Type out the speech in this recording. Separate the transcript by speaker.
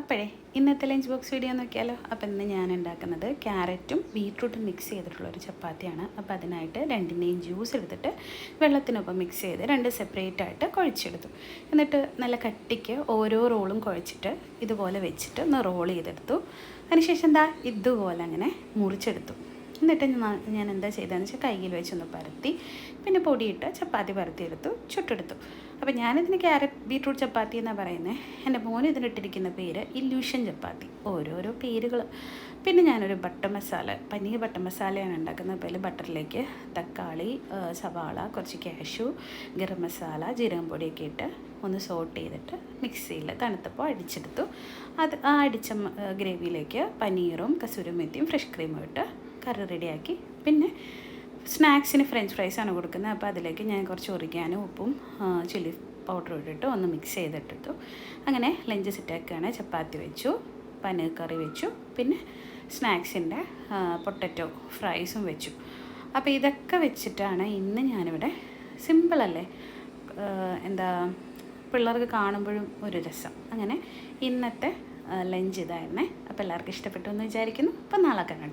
Speaker 1: അപ്പോഴേ ഇന്നത്തെ lunch box video നോക്കിയാലോ. അപ്പോൾ ഇന്ന് ഞാൻ ഉണ്ടാക്കുന്നത് ക്യാരറ്റും ബീട്രൂട്ടും മിക്സ് ചെയ്തിട്ടുള്ളൊരു ചപ്പാത്തിയാണ്. അപ്പോൾ അതിനായിട്ട് രണ്ടിൻ്റെയും ജ്യൂസ് എടുത്തിട്ട് വെള്ളത്തിനൊപ്പം മിക്സ് ചെയ്ത് രണ്ട് സെപ്പറേറ്റ് ആയിട്ട് കുഴച്ചെടുത്തു. എന്നിട്ട് നല്ല കട്ടിക്ക് ഓരോ റോളും കുഴച്ചിട്ട് ഇതുപോലെ വെച്ചിട്ട് ഒന്ന് റോൾ ചെയ്തെടുത്തു. അതിനുശേഷം എന്താ ഇതുപോലെ അങ്ങനെ മുറിച്ചെടുത്തു. എന്നിട്ട് ഞാൻ എന്താ ചെയ്തതെന്ന് വെച്ചാൽ കയ്യിൽ വെച്ചൊന്ന് പരത്തി പിന്നെ പൊടിയിട്ട് ചപ്പാത്തി പരത്തിയെടുത്തു, ചുട്ടെടുത്തു. അപ്പോൾ ഞാനിതിന് ക്യാരറ്റ് ബീട്രൂട്ട് ചപ്പാത്തി എന്നാണ് പറയുന്നത്. എൻ്റെ മോന് ഇതിനിട്ടിരിക്കുന്ന പേര് ഇല്യൂഷൻ ചപ്പാത്തി, ഓരോരോ പേരുകൾ. പിന്നെ ഞാനൊരു ബട്ടർ മസാല, പനീർ ബട്ടർ മസാലയാണ് ഉണ്ടാക്കുന്നത്. അപ്പോൾ അതിൽ ബട്ടറിലേക്ക് തക്കാളി, സവാള, കുറച്ച് കാഷ്യൂ, ഗരം മസാല, ജീരകം പൊടിയൊക്കെ ഇട്ട് ഒന്ന് സോട്ട് ചെയ്തിട്ട് മിക്സിയിൽ തണുത്തപ്പോൾ അടിച്ചെടുത്തു. അത് ആ അടിച്ച ഗ്രേവിയിലേക്ക് പനീറും കസൂരി മെത്തിയും ഫ്രഷ് ക്രീമും ഇട്ട് കറി റെഡിയാക്കി. പിന്നെ സ്നാക്സിന് ഫ്രഞ്ച് ഫ്രൈസാണ് കൊടുക്കുന്നത്. അപ്പോൾ അതിലേക്ക് ഞാൻ കുറച്ച് ഒറിഗാനോ, ഉപ്പും ചില്ലി പൗഡറും ഇട്ടിട്ട് ഒന്ന് മിക്സ് ചെയ്തിട്ടെടുത്തു. അങ്ങനെ ലഞ്ച് സെറ്റാക്കുകയാണ്. ചപ്പാത്തി വെച്ചു, പനീർ കറി വെച്ചു, പിന്നെ സ്നാക്സിൻ്റെ പൊട്ടറ്റോ ഫ്രൈസും വെച്ചു. അപ്പോൾ ഇതൊക്കെ വെച്ചിട്ടാണ് ഇന്ന് ഞാനിവിടെ, സിമ്പിളല്ലേ, എന്താ പിള്ളേർക്ക് കാണുമ്പോഴും ഒരു രസം. അങ്ങനെ ഇന്നത്തെ ലഞ്ച് ഇതായിരുന്നേ. അപ്പോൾ എല്ലാവർക്കും ഇഷ്ടപ്പെട്ടു എന്ന് വിചാരിക്കുന്നു. അപ്പോൾ നാളെ കാണാം.